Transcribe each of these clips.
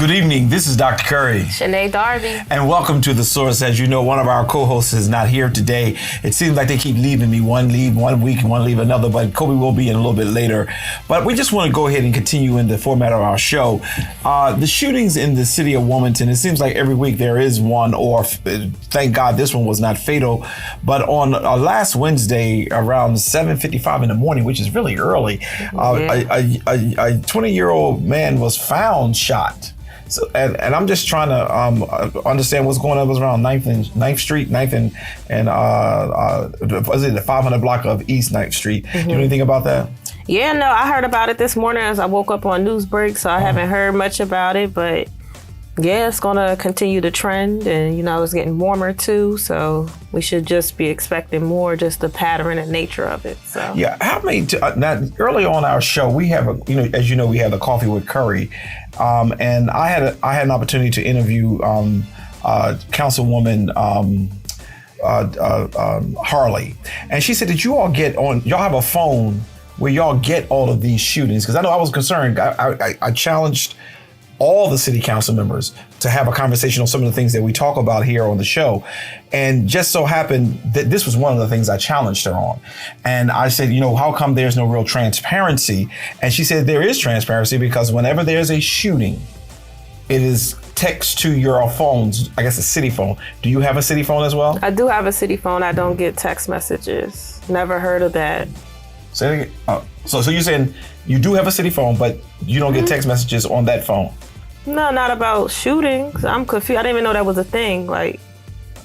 Good evening. This is Dr. Curry. Shané, Darby. And welcome to The Source. As you know, one of our co-hosts is not here today. It seems like they keep leaving me. One leave 1 week and one leave another, but Coby will be in a little bit later. But we just want to go ahead and continue in the format of our show. The shootings in the city of Wilmington, it seems like every week there is one, or thank God this one was not fatal. But on last Wednesday around 7:55 in the morning, which is really early, a 20-year-old man was found shot. So, and I'm just trying to understand what's going on. It was around 9th Street, 9th and was it the 500 block of East 9th Street? Mm-hmm. Do you know anything about that? Yeah, no, I heard about it this morning as I woke up on news break, so I haven't heard much about it, but yeah, it's going to continue to trend, and it's getting warmer too, so we should just be expecting more, just the pattern and nature of it. So yeah, how many? Now, early on our show, we have as you know, we have the Coffee with Curry, and I had an opportunity to interview Councilwoman Harley, and she said that y'all have a phone where y'all get all of these shootings, because I know I was concerned. I challenged all the city council members to have a conversation on some of the things that we talk about here on the show. And just so happened that this was one of the things I challenged her on. And I said, how come there's no real transparency? And she said there is transparency because whenever there's a shooting, it is text to your phones, I guess a city phone. Do you have a city phone as well? I do have a city phone. I don't get text messages. Never heard of that. So you're saying you do have a city phone, but you don't get text messages on that phone? No, not about shootings. I'm confused. I didn't even know that was a thing.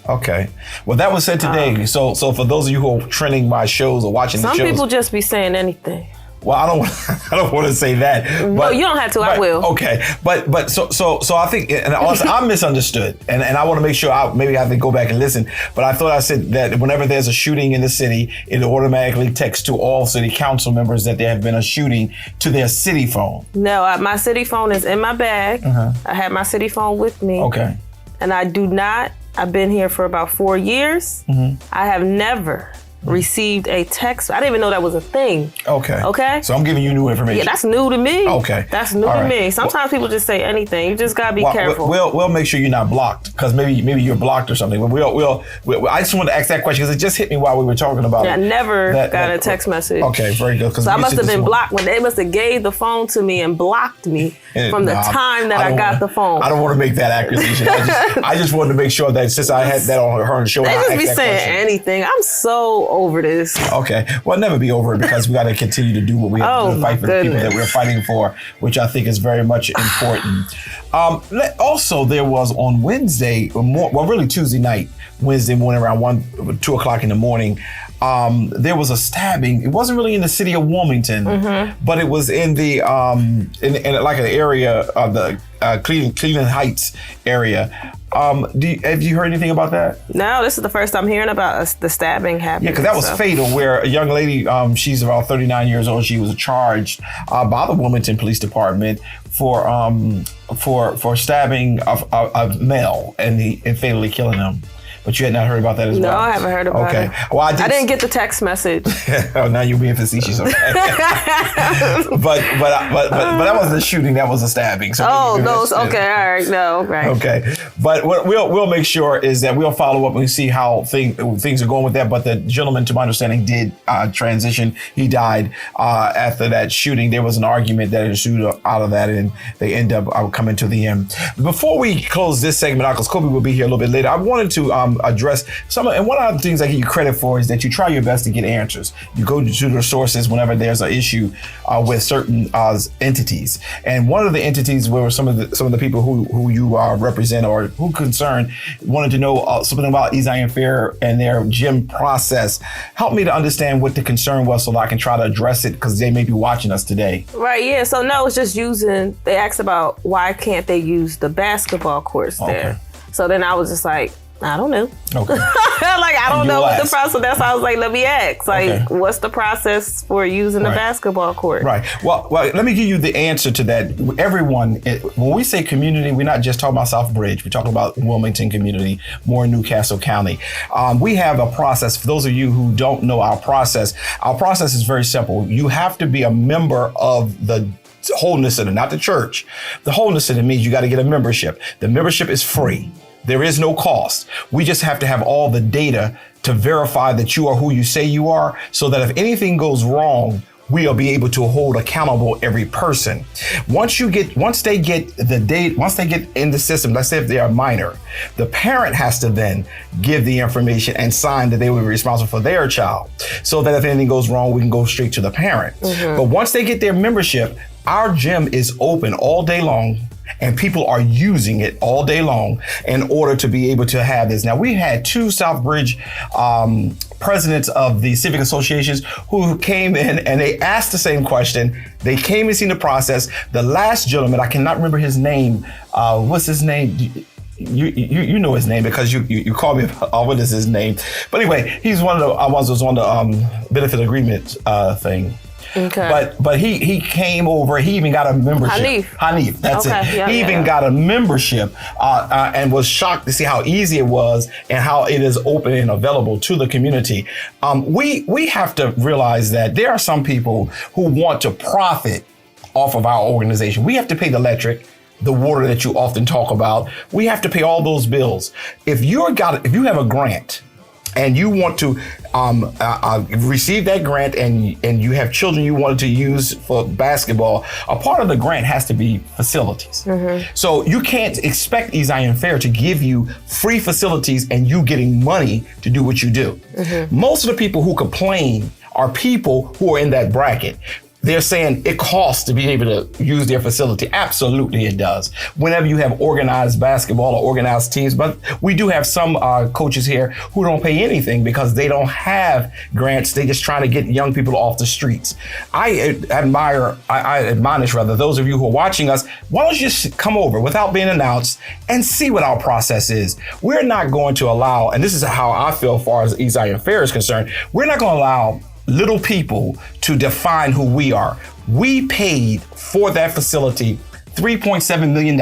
Okay. Well, that was said today. So for those of you who are trending my shows or watching the shows. Some people just be saying anything. Well, I don't want to say that. No, you don't have to. I will. Okay, but so I think, and also I misunderstood, and I want to make sure maybe I have to go back and listen. But I thought I said that whenever there's a shooting in the city, it automatically texts to all city council members that there have been a shooting to their city phone. No, my city phone is in my bag. I have my city phone with me. Okay. And I do not. I've been here for about 4 years. I have never received a text. I didn't even know that was a thing. Okay. So I'm giving you new information. Yeah, that's new to me. Okay. That's new to me. Sometimes people just say anything. You just gotta be careful. We'll make sure you're not blocked, because maybe you're blocked or something. But I just wanted to ask that question because it just hit me while we were talking about it. I never got a text message. Okay, very good. So I must have been blocked when they must have gave the phone to me and blocked me from the time that I got the phone. I don't want to make that accusation. I just wanted to make sure that since I had that on her show, they just be saying anything. I'm so over this. Okay. Well, never be over it, because we got to continue to do what we have to do, fight for the people that we're fighting for, which I think is very much important. Also, there was on Wednesday, really Tuesday night, Wednesday morning around 2 o'clock in the morning, there was a stabbing. It wasn't really in the city of Wilmington, but it was in the in like an area of the Cleveland Heights area. Have you heard anything about that? No, this is the first time hearing about the stabbing happening. Yeah, because that was fatal, where a young lady, she's about 39 years old. She was charged by the Wilmington Police Department for stabbing a male and fatally killing him. But you had not heard about that as well? No, I haven't heard about it. Well, I didn't get the text message. Oh, now you're being facetious. Okay. but that wasn't a shooting. That was a stabbing. So those. Okay, all right. No, right. Okay, but what we'll make sure is that we'll follow up and see how things are going with that. But the gentleman, to my understanding, did transition. He died after that shooting. There was an argument that ensued out of that, and they end up coming to the end. Before we close this segment out, because Coby will be here a little bit later, I wanted to address and one of the things I give you credit for is that you try your best to get answers. You go to the sources whenever there's an issue with certain entities, and one of the entities were some of the people who you represent or who concern wanted to know something about Zion Fair and their gym process. Help me to understand what the concern was so that I can try to address it, because they may be watching us today. Right. Yeah. So no, it's just they asked about why can't they use the basketball courts there. So then I was just like, I don't know. Okay. I don't know what the process. That's why I was like, let me ask. What's the process for using the basketball court? Right. Well, let me give you the answer to that. Everyone, when we say community, we're not just talking about Southbridge. We're talking about Wilmington community, more Newcastle County. We have a process. For those of you who don't know our process is very simple. You have to be a member of the Wholeness Center, not the church. The Wholeness Center means you got to get a membership. The membership is free. There is no cost. We just have to have all the data to verify that you are who you say you are, so that if anything goes wrong, we'll be able to hold accountable every person. Once they get the date, once they get in the system, let's say if they are minor, the parent has to then give the information and sign that they will be responsible for their child, so that if anything goes wrong, we can go straight to the parent. But once they get their membership, our gym is open all day long, and people are using it all day long in order to be able to have this. Now, we had 2 Southbridge presidents of the civic associations who came in and they asked the same question. They came and seen the process. The last gentleman, I cannot remember his name. What's his name? You know his name because you called me. What is his name? But anyway, he's one of the ones that was on the benefit agreement thing. Okay. But he came over. He even got a membership. Hanif, that's it. Yeah, he even got a membership and was shocked to see how easy it was and how it is open and available to the community. We have to realize that there are some people who want to profit off of our organization. We have to pay the electric, the water that you often talk about. We have to pay all those bills. If you have a grant and you want to receive that grant and you have children you wanted to use for basketball, a part of the grant has to be facilities. So you can't expect Zion Fair to give you free facilities and you getting money to do what you do. Most of the people who complain are people who are in that bracket. They're saying it costs to be able to use their facility. Absolutely it does. Whenever you have organized basketball or organized teams, but we do have some coaches here who don't pay anything because they don't have grants. They just trying to get young people off the streets. I admonish those of you who are watching us, why don't you just come over without being announced and see what our process is. We're not going to allow, and this is how I feel as far as Zion Fair is concerned, we're not going to allow little people to define who we are. We paid for that facility $3.7 million,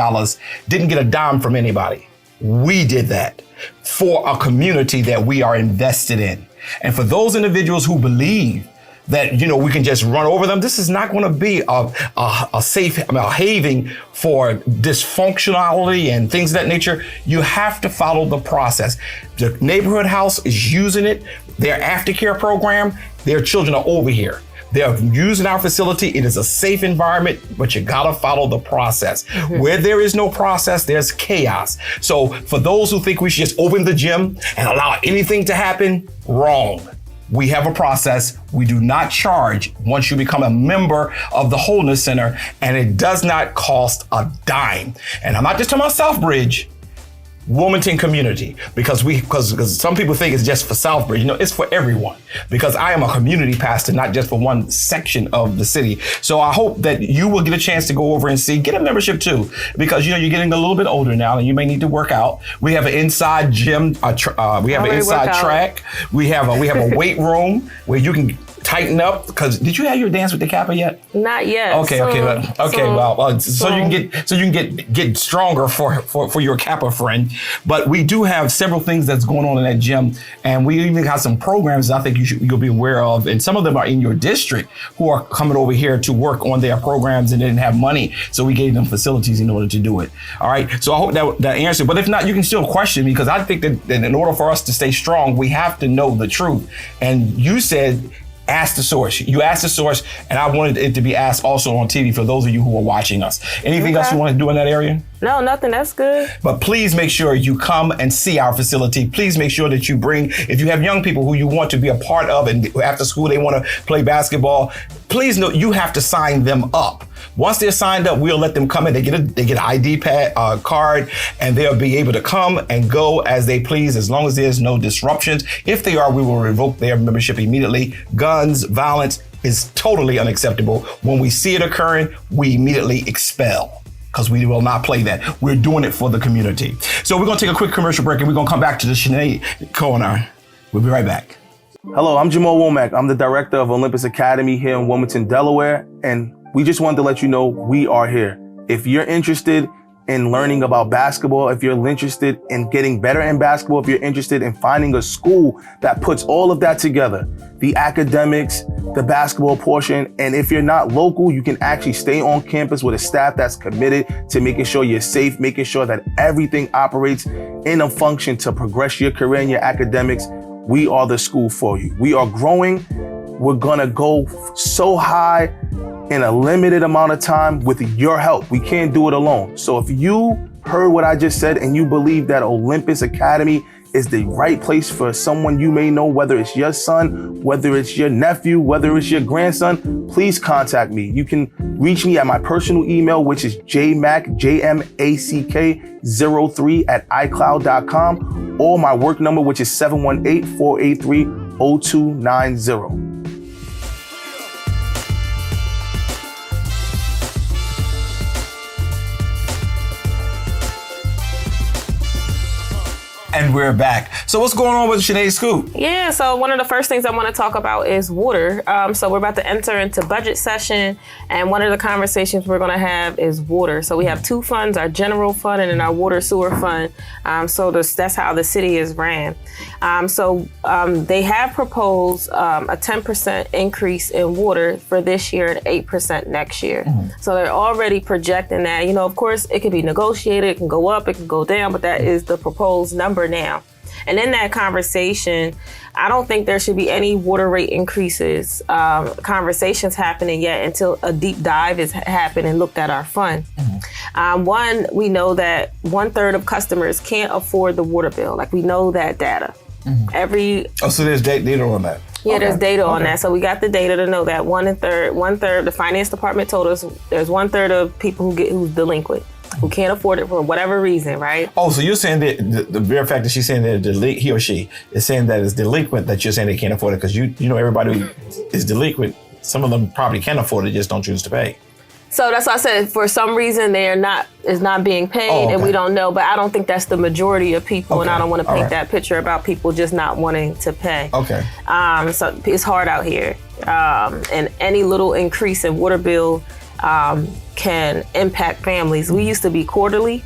didn't get a dime from anybody. We did that for a community that we are invested in. And for those individuals who believe that, we can just run over them, this is not going to be a safe haven for dysfunctionality and things of that nature. You have to follow the process. The neighborhood house is using it. Their aftercare program, their children are over here. They're using our facility. It is a safe environment, but you gotta follow the process. Where there is no process, there's chaos. So for those who think we should just open the gym and allow anything to happen, wrong. We have a process. We do not charge once you become a member of the Wholeness Center, and it does not cost a dime. And I'm not just talking about Southbridge, Wilmington community, because some people think it's just for Southbridge. It's for everyone, because I am a community pastor, not just for one section of the city. So I hope that you will get a chance to go over and get a membership too, because you're getting a little bit older now and you may need to work out. We have an inside gym, we have an inside track, we have a weight room where you can tighten up. Because did you have your dance with the Kappa yet? Not yet. Okay. Well, so you can get stronger for your Kappa friend. But we do have several things that's going on in that gym, and we even got some programs I think you'll be aware of, and some of them are in your district who are coming over here to work on their programs and didn't have money, so we gave them facilities in order to do it. All right. So I hope that answered. But if not, you can still question me, because I think that in order for us to stay strong, we have to know the truth. And you said, ask the source. You asked the source, and I wanted it to be asked also on TV for those of you who are watching us. Anything else you want to do in that area? No, nothing. That's good. But please make sure you come and see our facility. Please make sure that you bring, if you have young people who you want to be a part of, and after school they want to play basketball, please know you have to sign them up. Once they're signed up, we'll let them come in. They get an ID card, and they'll be able to come and go as they please, as long as there's no disruptions. If they are, we will revoke their membership immediately. Guns, violence is totally unacceptable. When we see it occurring, we immediately expel, because we will not play that. We're doing it for the community. So we're going to take a quick commercial break, and we're going to come back to the Shané corner. We'll be right back. Hello, I'm Jamal Womack. I'm the director of Olympus Academy here in Wilmington, Delaware, and we just wanted to let you know we are here. If you're interested in learning about basketball, if you're interested in getting better in basketball, if you're interested in finding a school that puts all of that together, the academics, the basketball portion, and if you're not local, you can actually stay on campus with a staff that's committed to making sure you're safe, making sure that everything operates in a function to progress your career and your academics. We are the school for you. We are growing. We're gonna go so high in a limited amount of time with your help. We can't do it alone. So if you heard what I just said and you believe that Olympus Academy is the right place for someone you may know, whether it's your son, whether it's your nephew, whether it's your grandson, please contact me. You can reach me at my personal email, which is jmack03@icloud.com, or my work number, which is 718-483-0290. And we're back. So what's going on with Shané's Scoop? Yeah, so one of the first things I want to talk about is water. So we're about to enter into budget session, and one of the conversations we're going to have is water. So we have two funds, our general fund and then our water sewer fund. That's how the city is ran. They have proposed a 10% increase in water for this year and 8% next year. So they're already projecting that. You know, of course, it can be negotiated, it can go up, it can go down, but that is the proposed number now. And in that conversation, I don't think there should be any water rate increases, conversations happening yet until a deep dive is happened and looked at our fund. One, we know that 1/3 of customers can't afford the water bill. Like, we know that data. So there's data on that. Yeah, there's data on that. So we got the data to know that 1/3, the finance department told us there's 1/3 of people who's delinquent, who can't afford it for whatever reason, right? Oh, so you're saying that the very fact that she's saying that he or she is saying that it's delinquent, that you're saying they can't afford it, because you know everybody who is delinquent, some of them probably can afford it, just don't choose to pay. So that's why I said for some reason is not being paid, and we don't know. But I don't think that's the majority of people, and I don't want to paint that picture about people just not wanting to pay. Okay. So it's hard out here, and any little increase in water bill can impact families. We used to be quarterly.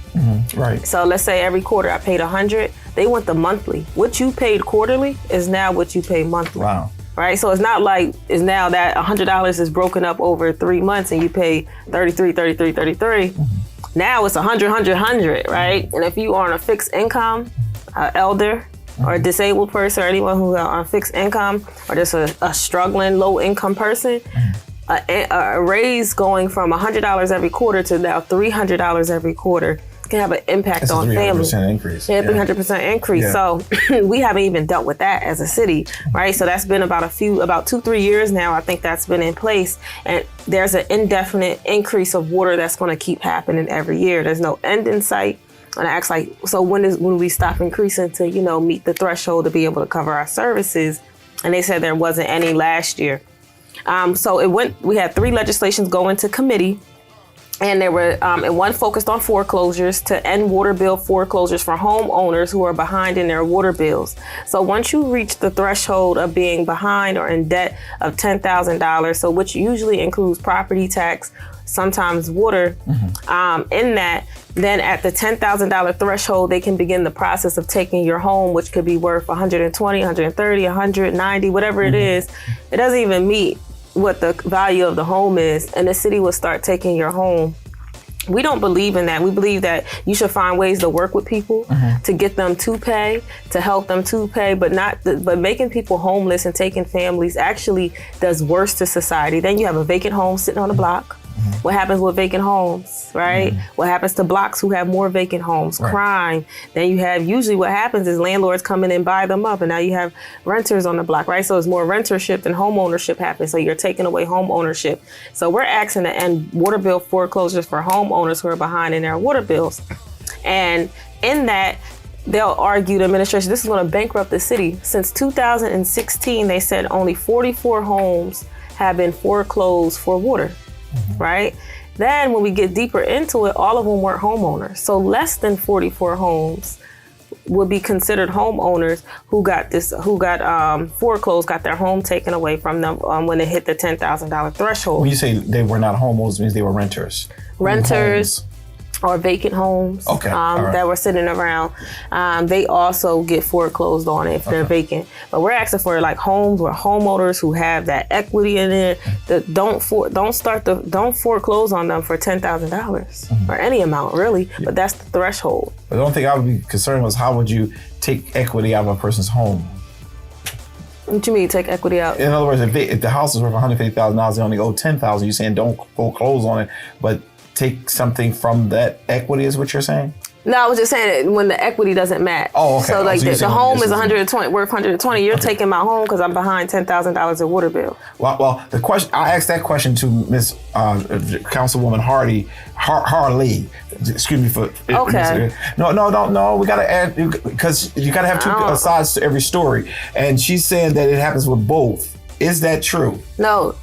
Right. So let's say every quarter I paid $100. They went the monthly. What you paid quarterly is now what you pay monthly. Wow. Right. So it's not like it's now that $100 is broken up over 3 months and you pay 33. Now it's 100, right? And if you are on a fixed income, elder, or a disabled person, or anyone who's on fixed income, or just a struggling low income person, a raise going from $100 every quarter to now $300 every quarter can have an impact on families. 300% increase. Yeah, 300% increase. Yeah. So we haven't even dealt with that as a city, right? So that's been about 2-3 years now. I think that's been in place, and there's an indefinite increase of water that's going to keep happening every year. There's no end in sight. And I asked, like, so when we stop increasing to, meet the threshold to be able to cover our services? And they said there wasn't any last year. We had 3 legislations go into committee, and there were, and one focused on foreclosures to end water bill foreclosures for homeowners who are behind in their water bills. So once you reach the threshold of being behind or in debt of $10,000, so which usually includes property tax, sometimes water, in that, then at the $10,000 threshold, they can begin the process of taking your home, which could be worth $120, $130, $190, whatever it is. It doesn't even meet what the value of the home is, and the city will start taking your home. We don't believe in that. We believe that you should find ways to work with people to get them to pay, to help them to pay, but making people homeless and taking families actually does worse to society. Then you have a vacant home sitting on the block. What happens with vacant homes, right? What happens to blocks who have more vacant homes? Right. Crime. Then you have, usually what happens is landlords come in and buy them up, and now you have renters on the block, right? So it's more rentership than home ownership happens. So you're taking away home ownership. So we're asking to end water bill foreclosures for homeowners who are behind in their water bills. And in that, they'll argue, the administration, this is going to bankrupt the city. Since 2016, they said only 44 homes have been foreclosed for water. Right? Then when we get deeper into it, all of them weren't homeowners. So less than 44 homes would be considered homeowners who got foreclosed, got their home taken away from them when they hit the $10,000 threshold. When you say they were not homeowners, it means they were renters. Renters, or vacant homes Okay. Right. that were sitting around. They also get foreclosed on if they're vacant. But we're asking for like homes or homeowners who have that equity in it that don't foreclose on them for $10,000 or any amount really. Yeah. But that's the threshold. But the only thing I would be concerned was how would you take equity out of a person's home? What you mean take equity out? In other words, if the house is worth $150,000, they only owe $10,000. You're saying don't foreclose on it, but take something from that equity is what you're saying? No, I was just saying that when the equity doesn't match. Oh, okay. So like the home is worth $120. You're taking my home because I'm behind $10,000 of water bill. Well, the question I asked that question to Miss Councilwoman Harley. Excuse me for. Okay. No. We gotta add because you gotta have two sides to every story, and she's saying that it happens with both. Is that true? No,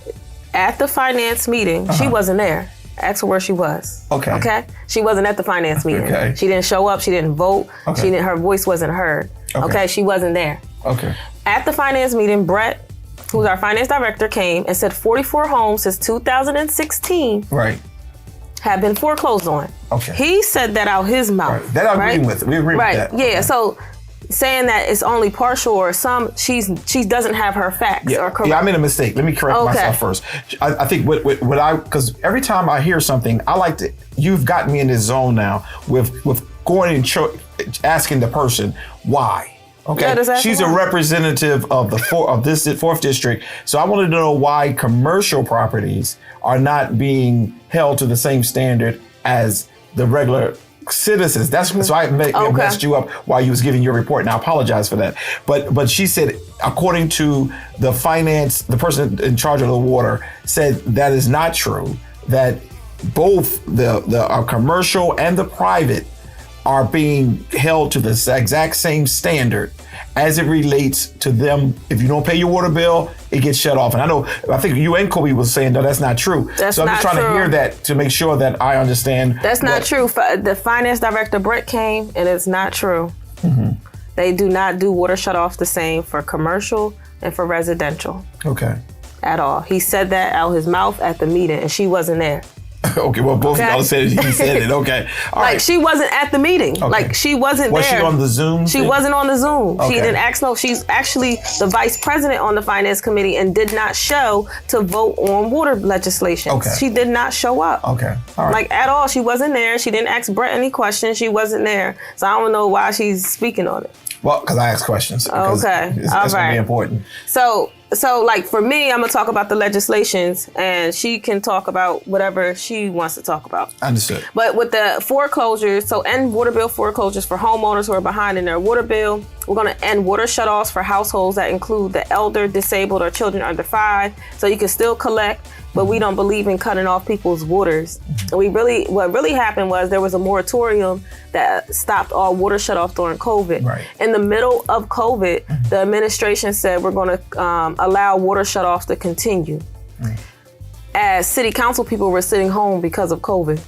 at the finance meeting, she wasn't there. Ask her where she was. Okay. She wasn't at the finance meeting. Okay. She didn't show up. She didn't vote. Okay. Her voice wasn't heard. Okay. She wasn't there. Okay. At the finance meeting, Brett, who's our finance director, came and said 44 homes since 2016 have been foreclosed on. Okay. He said that out his mouth. Right. That I agree with. We agree with that. Yeah. Okay. So saying that it's only partial or some, she doesn't have her facts or correct. Yeah, I made a mistake. Let me correct myself first. I think because every time I hear something, I like to, you've gotten me in this zone now with going and asking the person why. Okay, yeah, she's a representative of this 4th district. So I wanted to know why commercial properties are not being held to the same standard as the regular citizens. That's so I messed you up while you was giving your report, and I apologize for that. But she said, according to the person in charge of the water, said that is not true. That both the commercial and the private are being held to the exact same standard as it relates to them. If you don't pay your water bill, it gets shut off. And I think you and Coby was saying, no, that's not true. So I'm just trying to hear that to make sure that I understand. That's not true. The finance director, Brett, came, and it's not true. Mm-hmm. They do not do water shut off the same for commercial and for residential. Okay. At all. He said that out his mouth at the meeting, and she wasn't there. Okay, well, both of y'all said it. He said it. Okay. All right. She wasn't at the meeting. Okay. Like, she wasn't Was there. she on the Zoom? She wasn't on the Zoom. Okay. She didn't ask no. She's actually the vice president on the finance committee and did not show to vote on water legislation. Okay. She did not show up. Okay. All right. Like, at all. She wasn't there. She didn't ask Brett any questions. She wasn't there. So I don't know why she's speaking on it. Well, because I asked questions. Okay. That's going to be important. So like for me, I'm gonna talk about the legislations, and she can talk about whatever she wants to talk about. Understood. But with the foreclosures, so end water bill foreclosures for homeowners who are behind in their water bill. We're gonna end water shutoffs for households that include the elder, disabled, or children under 5. So you can still collect, but we don't believe in cutting off people's waters. And what really happened was there was a moratorium that stopped all water shutoffs during COVID. Right. In the middle of COVID, the administration said we're going to allow water shutoffs to continue. Right. As city council people were sitting home because of COVID.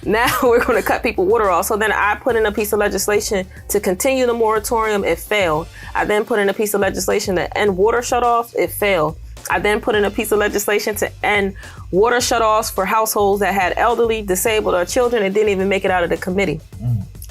Now we're going to cut people water off. So then I put in a piece of legislation to continue the moratorium. It failed. I then put in a piece of legislation to end water shutoffs. It failed. I then put in a piece of legislation to end water shutoffs for households that had elderly, disabled, or children. It didn't even make it out of the committee.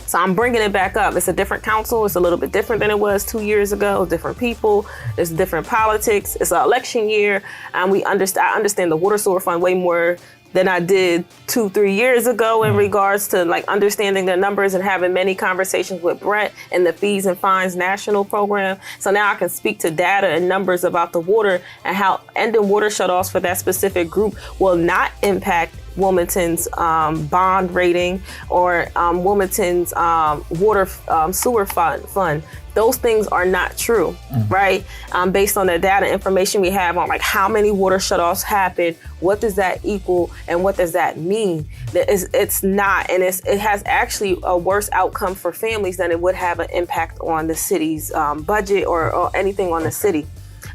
So I'm bringing it back up. It's a different council. It's a little bit different than it was 2 years ago. Different people. It's different politics. It's an election year. And I understand the water sewer fund way more than I did 2-3 years ago in regards to like understanding the numbers and having many conversations with Brett and the Fees and Fines National Program. So now I can speak to data and numbers about the water and how ending water shutoffs for that specific group will not impact Wilmington's bond rating or Wilmington's water sewer fund. Those things are not true, right? Based on the data information we have on like how many water shutoffs happen, what does that equal, and what does that mean? It's not, and it has actually a worse outcome for families than it would have an impact on the city's budget or anything on the city.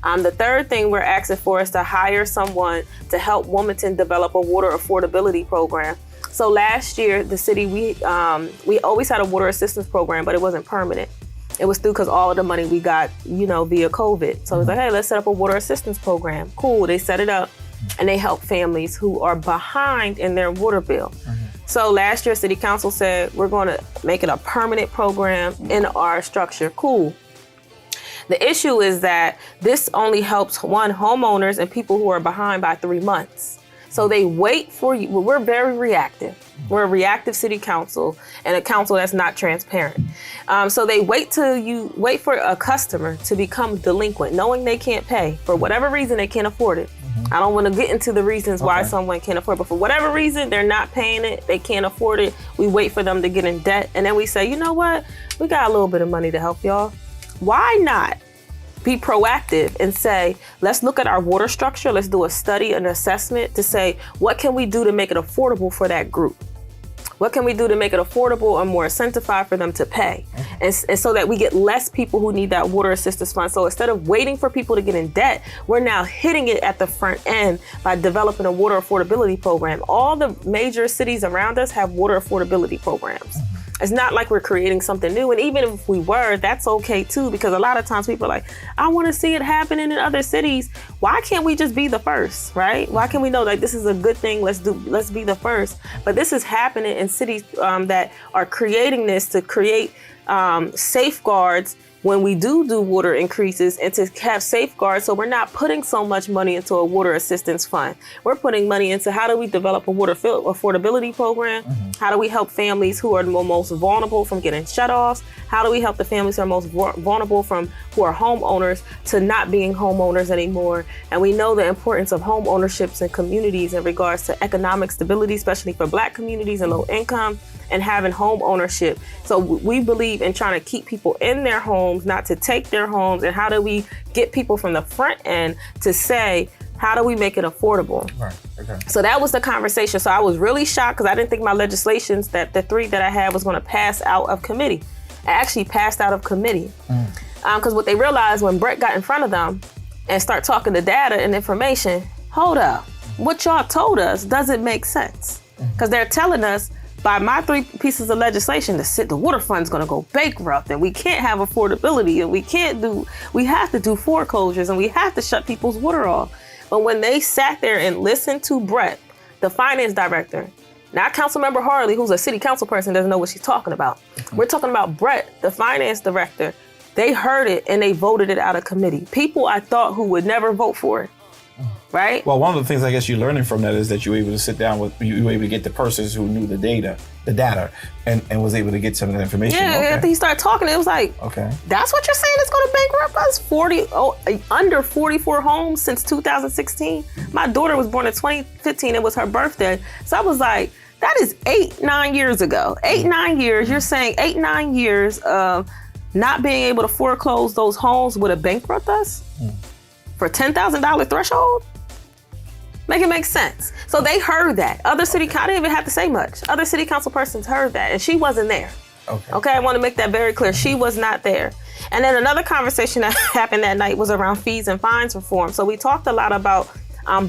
The third thing we're asking for is to hire someone to help Wilmington develop a water affordability program. So last year, the city, we always had a water assistance program, but it wasn't permanent. It was through because all of the money we got, via COVID. So it was like, hey, let's set up a water assistance program. Cool, they set it up and they help families who are behind in their water bill. So last year, City Council said, we're going to make it a permanent program in our structure. Cool. The issue is that this only helps homeowners and people who are behind by 3 months. So they wait for you. Well, we're very reactive. We're a reactive city council and a council that's not transparent. So they wait for a customer to become delinquent, knowing they can't pay. For whatever reason, they can't afford it. I don't want to get into the reasons why someone can't afford it, but for whatever reason, they're not paying it. They can't afford it. We wait for them to get in debt. And then we say, you know what? We got a little bit of money to help y'all. Why not be proactive and say, let's look at our water structure. Let's do a study, an assessment to say, what can we do to make it affordable for that group? What can we do to make it affordable and more incentivized for them to pay? And so that we get less people who need that water assistance fund. So instead of waiting for people to get in debt, we're now hitting it at the front end by developing a water affordability program. All the major cities around us have water affordability programs. It's not like we're creating something new. And even if we were, that's okay too, because a lot of times people are like, I want to see it happening in other cities. Why can't we just be the first, right? Why can't we know like this is a good thing? Let's be the first. But this is happening in cities that are creating this to create safeguards when we do water increases, and to have safeguards so we're not putting so much money into a water assistance fund. We're putting money into how do we develop a water affordability program? How do we help families who are most vulnerable from getting shutoffs? How do we help the families who are most vulnerable who are homeowners to not being homeowners anymore? And we know the importance of home ownerships in communities in regards to economic stability, especially for Black communities and low income, and having home ownership. So we believe in trying to keep people in their homes, not to take their homes. And how do we get people from the front end to say, how do we make it affordable? Right. Okay. So that was the conversation. So I was really shocked because I didn't think my legislations, that the 3 that I had, was going to pass out of committee. It actually passed out of committee. Because what they realized when Brett got in front of them and start talking the data and information, hold up, what y'all told us doesn't make sense. Because they're telling us, by my 3 pieces of legislation, the water fund's gonna go bankrupt, and we can't have affordability, and we have to do foreclosures, and we have to shut people's water off. But when they sat there and listened to Brett, the finance director, not Councilmember Harley, who's a city council person, doesn't know what she's talking about. We're talking about Brett, the finance director. They heard it and they voted it out of committee. People I thought who would never vote for it. Right? Well, one of the things I guess you're learning from that is that you were able to sit down with, you were able to get the persons who knew the data, and was able to get some of that information. Yeah, okay. After he started talking, it was like, okay, that's what you're saying is going to bankrupt us? Under 44 homes since 2016. My daughter was born in 2015. It was her birthday. So I was like, that is 8-9 years ago. 8-9 years. You're saying 8-9 years of not being able to foreclose those homes would have bankrupt us for $10,000 threshold? Make it make sense. So they heard that. I didn't even have to say much. Other city council persons heard that, and she wasn't there. Okay, I want to make that very clear. She was not there. And then another conversation that happened that night was around fees and fines reform. So we talked a lot about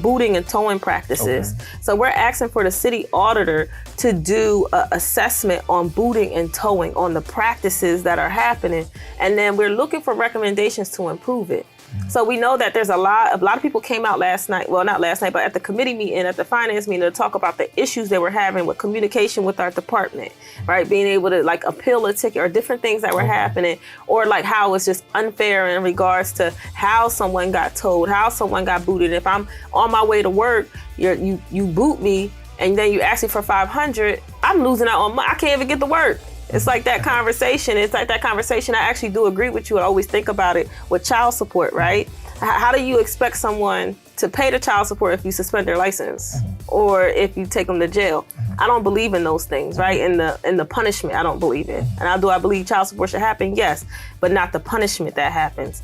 booting and towing practices. Okay. So we're asking for the city auditor to do an assessment on booting and towing, on the practices that are happening. And then we're looking for recommendations to improve it. So we know that there's a lot of people came out last night, well, not last night, but at the committee meeting, at the finance meeting, to talk about the issues they were having with communication with our department, right? Being able to like appeal a ticket or different things that were happening, or like how it's just unfair in regards to how someone got towed, how someone got booted. If I'm on my way to work, you boot me, and then you ask me for $500, I'm losing out on money. I can't even get to work. It's like that conversation. I actually do agree with you. I always think about it with child support, right? How do you expect someone to pay the child support if you suspend their license or if you take them to jail? I don't believe in those things, right? In the punishment, I don't believe in. And I believe child support should happen? Yes, but not the punishment that happens.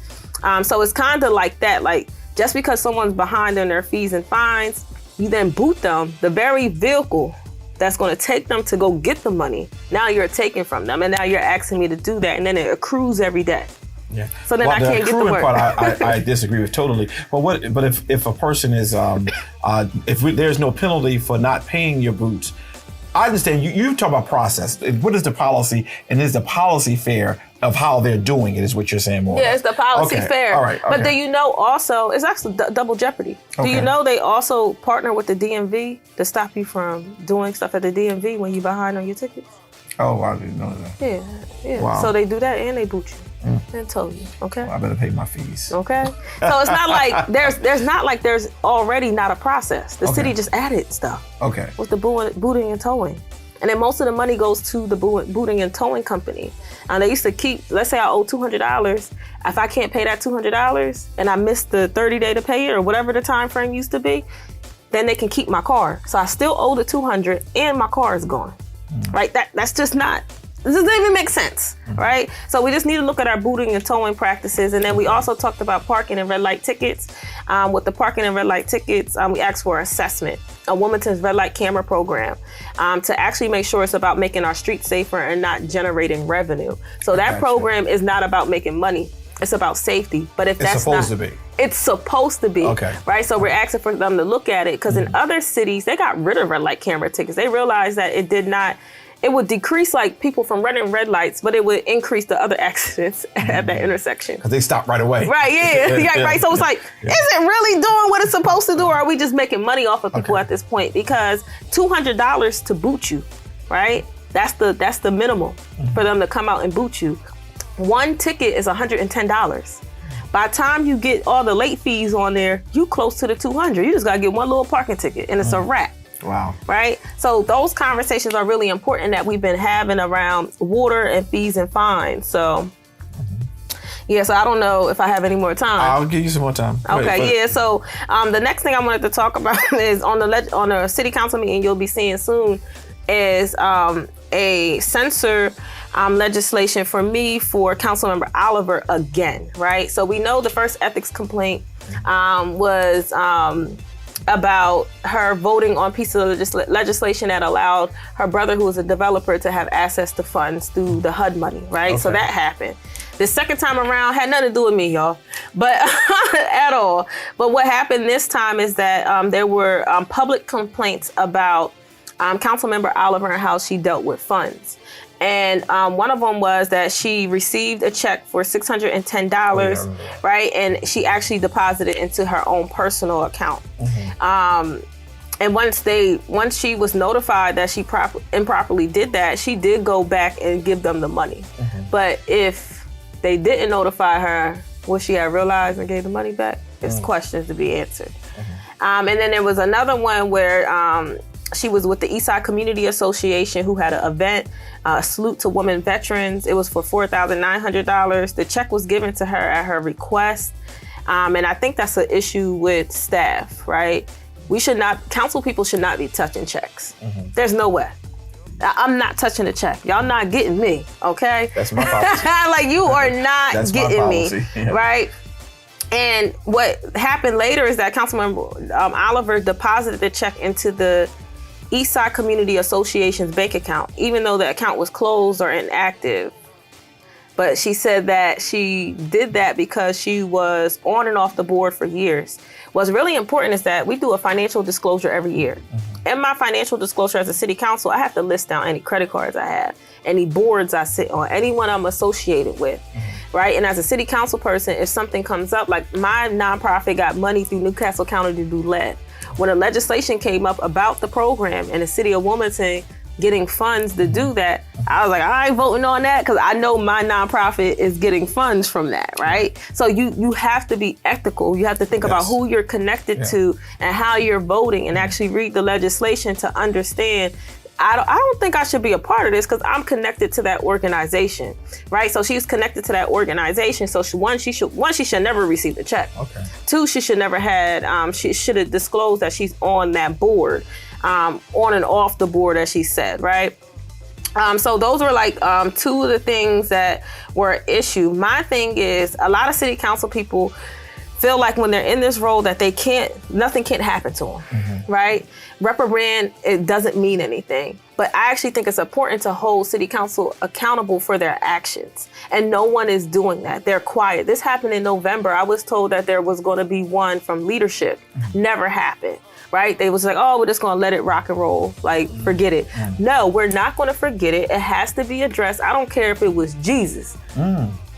So it's kind of like that. Like just because someone's behind on their fees and fines, you then boot them, the very vehicle that's going to take them to go get the money. Now you're taking from them, and now you're asking me to do that, and then it accrues every day. Yeah. So then I can't get the work. Part, I disagree with totally. But if a person is, if there's no penalty for not paying your boots, I understand you talk about process. What is the policy, and is the policy fair of how they're doing it? Is what you're saying more? Yeah, it's the policy fair. All right. Okay. But do you know also it's actually double jeopardy? Do you know they also partner with the DMV to stop you from doing stuff at the DMV when you're behind on your tickets? Oh, I didn't know that. Yeah. Wow. So they do that and they boot you. And tow you. Okay. Well, I better pay my fees. Okay. So it's not like there's already not a process. The city just added stuff. Okay. With the booting and towing. And then most of the money goes to the booting and towing company. They used to keep, let's say I owe $200. If I can't pay that $200 and I missed the 30-day to pay it or whatever the time frame used to be, then they can keep my car. So I still owe the $200 and my car is gone. Right? That's just not. This doesn't even make sense, right? So we just need to look at our booting and towing practices. And then we also talked about parking and red light tickets. With the parking and red light tickets, we asked for assessment, a Wilmington's red light camera program, to actually make sure it's about making our streets safer and not generating revenue. So that program is not about making money. It's about safety. But if that's not, it's supposed to be. Okay. Right? So we're asking for them to look at it because in other cities, they got rid of red light camera tickets. They realized that it would decrease like people from running red lights, but it would increase the other accidents at that intersection. Because they stop right away. Right, yeah. Right. So it's like, is it really doing what it's supposed to do, or are we just making money off of people at this point? Because $200 to boot you, right? That's the minimum for them to come out and boot you. One ticket is $110. By the time you get all the late fees on there, you close to the $200. You just gotta get one little parking ticket and it's a wrap. Wow. Right? So those conversations are really important that we've been having around water and fees and fines. So, so I don't know if I have any more time. I'll give you some more time. Okay, So the next thing I wanted to talk about is on a city council meeting you'll be seeing soon is a censor legislation for Councilmember Oliver again, right? So we know the first ethics complaint was about her voting on pieces of legislation that allowed her brother, who was a developer, to have access to funds through the HUD money, right? So that happened. The second time around had nothing to do with me, y'all, but at all. But what happened this time is that there were public complaints about Councilmember Oliver and how she dealt with funds. And one of them was that she received a check for $610, right? And she actually deposited into her own personal account. And once she was notified that she improperly did that, she did go back and give them the money. But if they didn't notify her, would she have realized and gave the money back? It's questions to be answered. And then there was another one where she was with the Eastside Community Association, who had an event, a salute to women veterans. It was for $4,900. The check was given to her at her request. And I think that's an issue with staff, right? Council people should not be touching checks. There's no way. I'm not touching a check. Y'all not getting me, okay? That's my policy. Like, you are not getting me, right? And what happened later is that Councilmember Oliver deposited the check into the Eastside Community Association's bank account, even though the account was closed or inactive. But she said that she did that because she was on and off the board for years. What's really important is that we do a financial disclosure every year. In my financial disclosure as a city council, I have to list down any credit cards I have, any boards I sit on, anyone I'm associated with, right? And as a city council person, if something comes up, like my nonprofit got money through Newcastle County to do lead. When a legislation came up about the program and the city of Wilmington getting funds to do that, I was like, I ain't voting on that because I know my nonprofit is getting funds from that, right? So you have to be ethical. You have to think about who you're connected to and how you're voting, and actually read the legislation to understand, I don't think I should be a part of this because I'm connected to that organization, right? So she's connected to that organization. So she should never receive the check. Okay. 2, she should never had, she should have disclosed that she's on that board, on and off the board, as she said, right? So those were like 2 of the things that were an issue. My thing is, a lot of city council people feel like when they're in this role that nothing can't happen to them, right? Reprimand, it doesn't mean anything. But I actually think it's important to hold city council accountable for their actions. And no one is doing that. They're quiet. This happened in November. I was told that there was going to be one from leadership. Never happened. Right? They was like, oh, we're just going to let it rock and roll. Like, forget it. No, we're not going to forget it. It has to be addressed. I don't care if it was Jesus.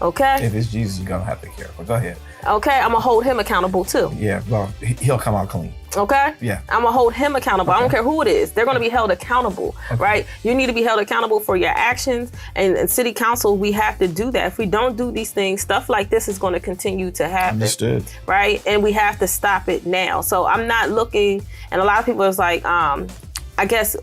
Okay? If it's Jesus, you're going to have to care. But go ahead. Okay? I'm going to hold him accountable too. Yeah, well, he'll come out clean. Okay? Yeah. I'm going to hold him accountable. I don't care who it is. They're going to be held accountable, right? You need to be held accountable for your actions. And city council, we have to do that. If we don't do these things, stuff like this is going to continue to happen. Understood. Right? And we have to stop it now. So I'm not looking, and a lot of people is like, I guess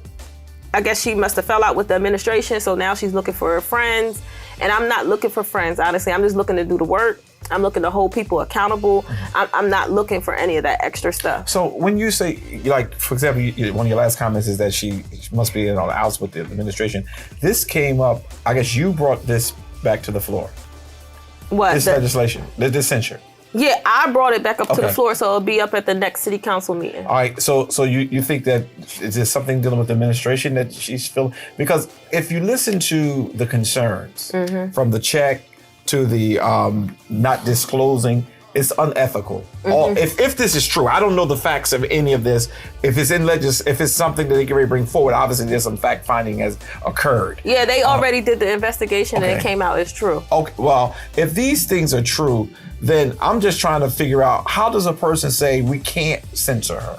she must have fell out with the administration. So now she's looking for her friends. And I'm not looking for friends, honestly. I'm just looking to do the work. I'm looking to hold people accountable. I'm not looking for any of that extra stuff. So when you say, like, for example, one of your last comments is that she must be on the outs with the administration. This came up, I guess you brought this back to the floor. What? This legislation, this censure. Yeah, I brought it back up to the floor, so it'll be up at the next city council meeting. All right, so you think that is there something dealing with the administration that she's feeling? Because if you listen to the concerns from the check to the not disclosing, it's unethical. If this is true, I don't know the facts of any of this. If it's if it's something that they can really bring forward, obviously there's some fact finding has occurred. Yeah, they already did the investigation and it came out as true. Okay, well, if these things are true, then I'm just trying to figure out, how does a person say we can't censor her?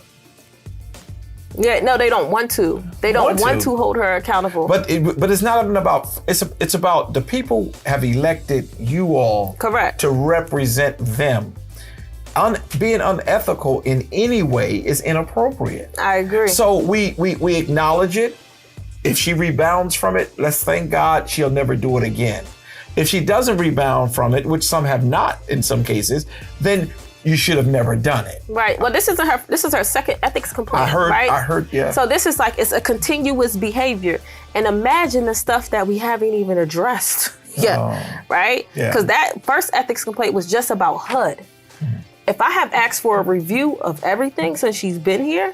Yeah, no, they don't want to. They don't want to hold her accountable. But it's not even about, it's about the people have elected you all to represent them. Being unethical in any way is inappropriate. I agree. So we acknowledge it. If she rebounds from it, let's thank God she'll never do it again. If she doesn't rebound from it, which some have not in some cases, then you should have never done it. Right. Well, this is her second ethics complaint. I heard, yeah. So this is like, it's a continuous behavior. And imagine the stuff that we haven't even addressed yet, right? Because that first ethics complaint was just about HUD. If I have asked for a review of everything since she's been here,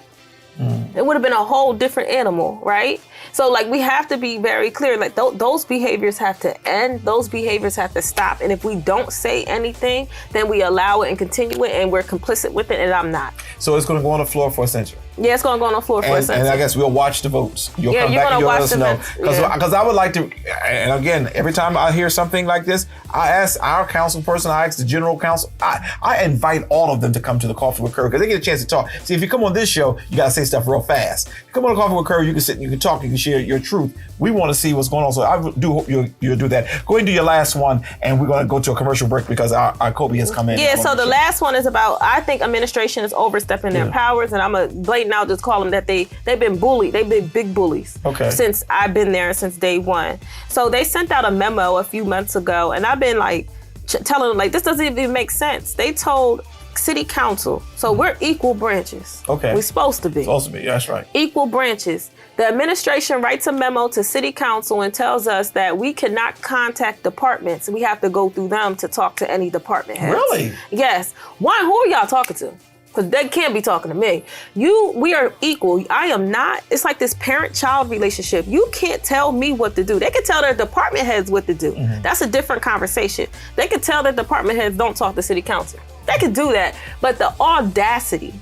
it would have been a whole different animal, right? So like, we have to be very clear, like those behaviors have to end, those behaviors have to stop. And if we don't say anything, then we allow it and continue it and we're complicit with it, and I'm not. So it's going to go on the floor for a censure. Yeah, it's going to go on the floor for a censure. And I guess we'll watch the votes. You'll come back and you'll let us know. Because I would like to, and again, every time I hear something like this, I ask our council person, I ask the general counsel, I invite all of them to come to the Coffee with Curve because they get a chance to talk. See, if you come on this show, you got to say stuff real fast. If you come on the Coffee with Curve, you can sit, you can talk, you can share your truth. We want to see what's going on. So I do hope you'll do that. Go ahead and do your last one, and we're going to go to a commercial break because our Coby has come in. Yeah, so the last one is about, I think administration is overstepping their powers, and I'm a blatant out just call them that they've been bullied. They've been big bullies since I've been there, since day one. So they sent out a memo a few months ago, and I've been like telling them, like, this doesn't even make sense. They told city council, so we're equal branches. We're supposed to be. That's right. Equal branches. The administration writes a memo to city council and tells us that we cannot contact departments. We have to go through them to talk to any department heads. Really? Yes. One, who are y'all talking to? Because they can't be talking to me. We are equal. I am not. It's like this parent-child relationship. You can't tell me what to do. They can tell their department heads what to do. That's a different conversation. They can tell their department heads don't talk to city council. They can do that. But the audacity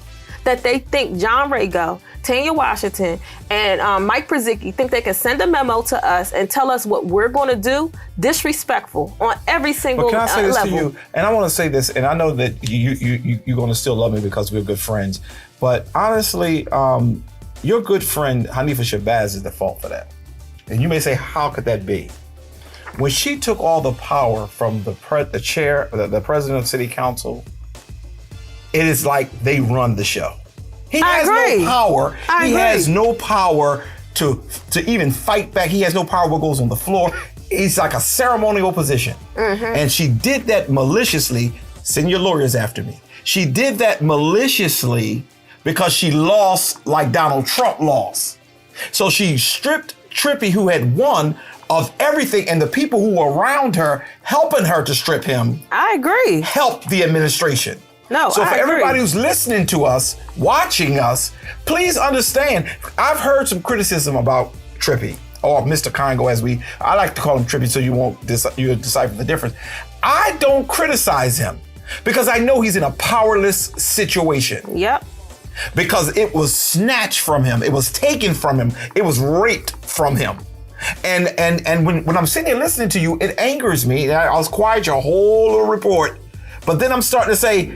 that they think John Rago, Tanya Washington, and Mike Przicki think they can send a memo to us and tell us what we're going to do, disrespectful on every single level. But can I say this to you? And I want to say this, and I know that you're going to still love me because we're good friends. But honestly, your good friend Hanifa Shabazz is the fault for that. And you may say, how could that be? When she took all the power from the president of city council, it is like they run the show. He has no power. He has no power to even fight back. He has no power what goes on the floor. He's like a ceremonial position. And she did that maliciously. Send your lawyers after me. She did that maliciously because she lost like Donald Trump lost. So she stripped Trippy, who had won, of everything, and the people who were around her helping her to strip him. I agree. Helped the administration. No, So I for everybody agree. who's listening to us, watching us, please understand, I've heard some criticism about Trippy, or Mr. Congo, I like to call him Trippy so you'll decipher the difference. I don't criticize him because I know he's in a powerless situation. Yep. Because it was snatched from him. It was taken from him. It was raped from him. And when I'm sitting here listening to you, it angers me. I was quiet your whole little report. But then I'm starting to say,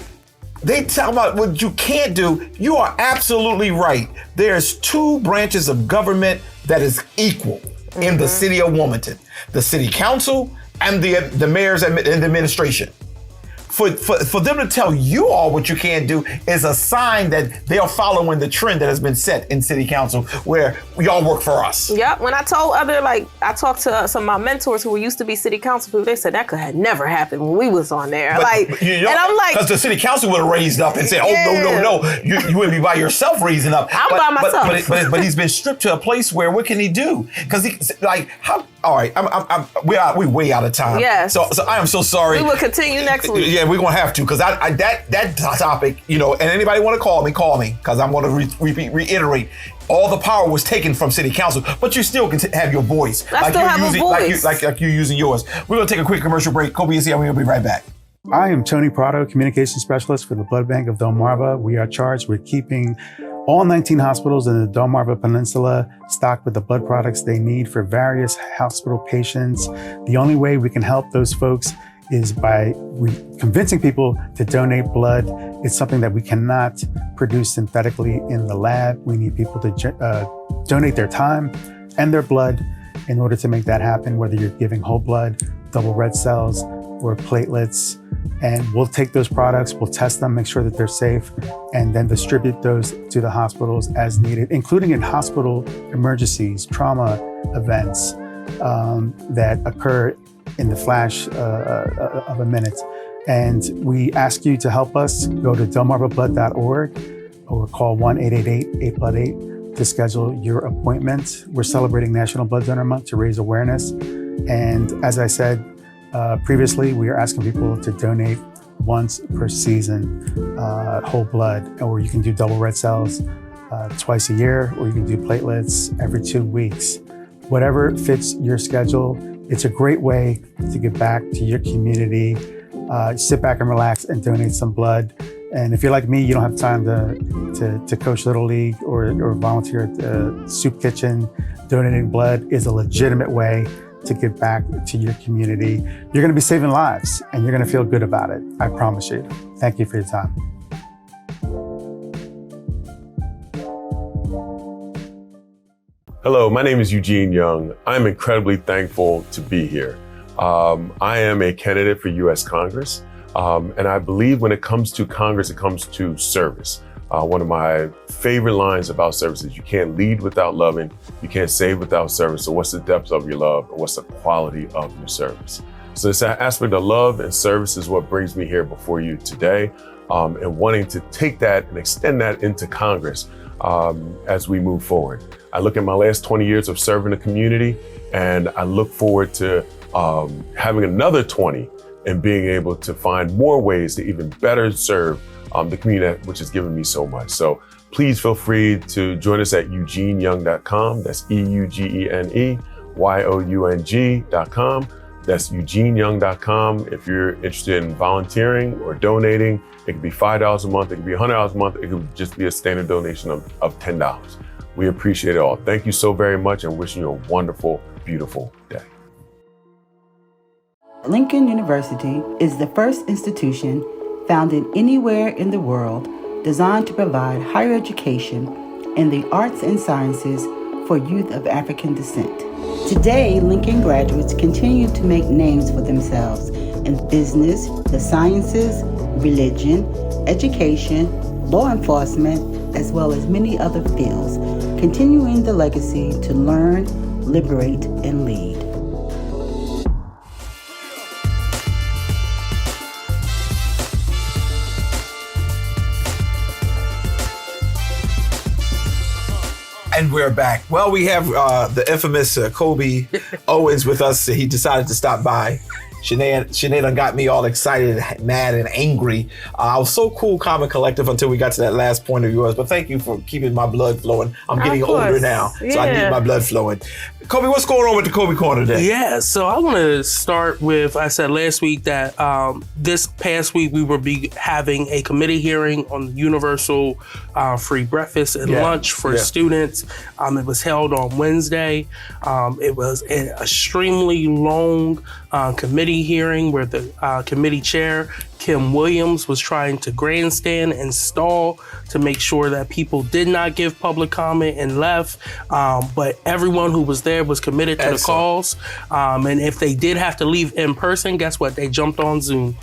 they tell about what you can't do. You are absolutely right. There's two branches of government that is equal in the city of Wilmington. The city council and the mayor's and the administration. For them to tell you all what you can't do is a sign that they are following the trend that has been set in city council where y'all work for us. Yep. When I told I talked to some of my mentors who used to be city council people, they said that could have never happened when we was on there. But, and I'm like, because the city council would have raised up and said, no, you wouldn't be by yourself raising up. I'm by myself. But he's been stripped to a place where what can he do? Because all right, we way out of time. Yes. So I am so sorry. We will continue next week. Yeah, we're gonna have to, because that topic, and anybody want to call me, because I'm going to reiterate. All the power was taken from city council, but you still can have your voice. I still have a voice. Like you're using yours. We're going to take a quick commercial break. Coby is here, and we'll be right back. I am Tony Prado, Communications Specialist for the Blood Bank of Delmarva. We are charged with keeping all 19 hospitals in the Delmarva Peninsula stocked with the blood products they need for various hospital patients. The only way we can help those folks is by convincing people to donate blood. It's something that we cannot produce synthetically in the lab. We need people to donate their time and their blood in order to make that happen, whether you're giving whole blood, double red cells, or platelets. And we'll take those products, we'll test them, make sure that they're safe, and then distribute those to the hospitals as needed, including in hospital emergencies, trauma events that occur in the flash of a minute. And we ask you to help us. Go to delmarvablood.org or call 1-888-8-BLOOD-8 to schedule your appointment. We're celebrating National Blood Donor Month to raise awareness. And as I said previously, we are asking people to donate once per season, whole blood, or you can do double red cells twice a year, or you can do platelets every 2 weeks. Whatever fits your schedule. It's a great way to get back to your community, sit back and relax and donate some blood. And if you're like me, you don't have time to coach Little League or volunteer at the soup kitchen, donating blood is a legitimate way to get back to your community. You're gonna be saving lives and you're gonna feel good about it. I promise you. Thank you for your time. Hello, my name is Eugene Young. I'm incredibly thankful to be here. I am a candidate for U.S. Congress, and I believe when it comes to Congress, it comes to service. One of my favorite lines about service is you can't lead without loving, you can't save without service. So what's the depth of your love, or what's the quality of your service? So this aspect of love and service is what brings me here before you today, and wanting to take that and extend that into Congress as we move forward. I look at my last 20 years of serving the community, and I look forward to having another 20 and being able to find more ways to even better serve the community, which has given me so much. So please feel free to join us at eugeneyoung.com. That's EUGENEYOUNG.com. That's eugeneyoung.com. If you're interested in volunteering or donating, it could be $5 a month, it could be $100 a month, it could just be a standard donation of $10. We appreciate it all. Thank you so very much, and wishing you a wonderful, beautiful day. Lincoln University is the first institution founded anywhere in the world designed to provide higher education in the arts and sciences for youth of African descent. Today, Lincoln graduates continue to make names for themselves in business, the sciences, religion, education, law enforcement, as well as many other fields, continuing the legacy to learn, liberate, and lead. And we're back. Well, we have the infamous Coby Owens with us. He decided to stop by. Shané done got me all excited, mad, and angry. I was so cool, calm, and collective until we got to that last point of yours. But thank you for keeping my blood flowing. I'm getting older now, so I need my blood flowing. Coby, what's going on with the Coby Corner today? Yeah, so I want to start with, I said last week that this past week we will be having a committee hearing on the universal free breakfast and lunch for students. It was held on Wednesday. It was an extremely long committee hearing where the committee chair, Kim Williams, was trying to grandstand and stall to make sure that people did not give public comment and left. But everyone who was there was committed to the calls. And if they did have to leave in person, guess what? They jumped on Zoom.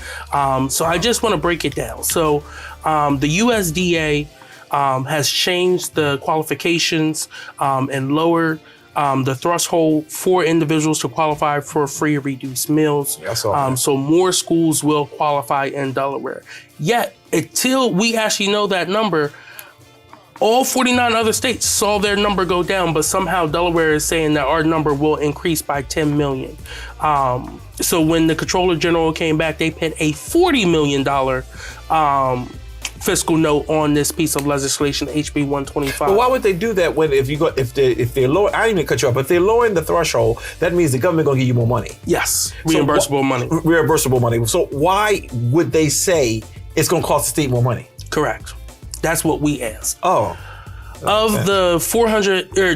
So I just want to break it down. So the USDA has changed the qualifications and lowered the threshold for individuals to qualify for free or reduced meals. So more schools will qualify in Delaware. Yet, until we actually know that number, all 49 other states saw their number go down, but somehow Delaware is saying that our number will increase by 10 million. So when the Comptroller General came back, they put a $40 million fiscal note on this piece of legislation, HB 125. But why would they do that when if they're lower? I didn't even cut you off, but if they're lowering the threshold, that means the government gonna give you more money. Yes, reimbursable money. Reimbursable money. So why would they say it's gonna cost the state more money? Correct. That's what we asked. Oh. Of the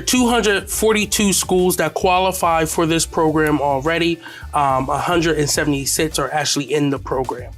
242 schools that qualify for this program already, 176 are actually in the program.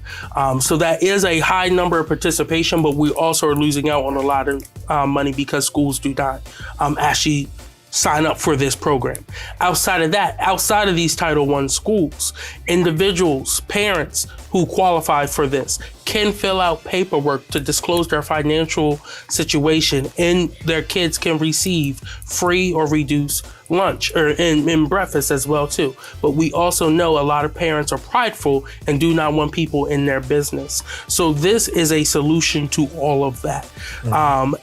So that is a high number of participation, but we also are losing out on a lot of money because schools do not actually sign up for this program. Outside of that, outside of these Title I schools, individuals, parents who qualify for this can fill out paperwork to disclose their financial situation, and their kids can receive free or reduced lunch or in breakfast as well too. But we also know a lot of parents are prideful and do not want people in their business. So this is a solution to all of that.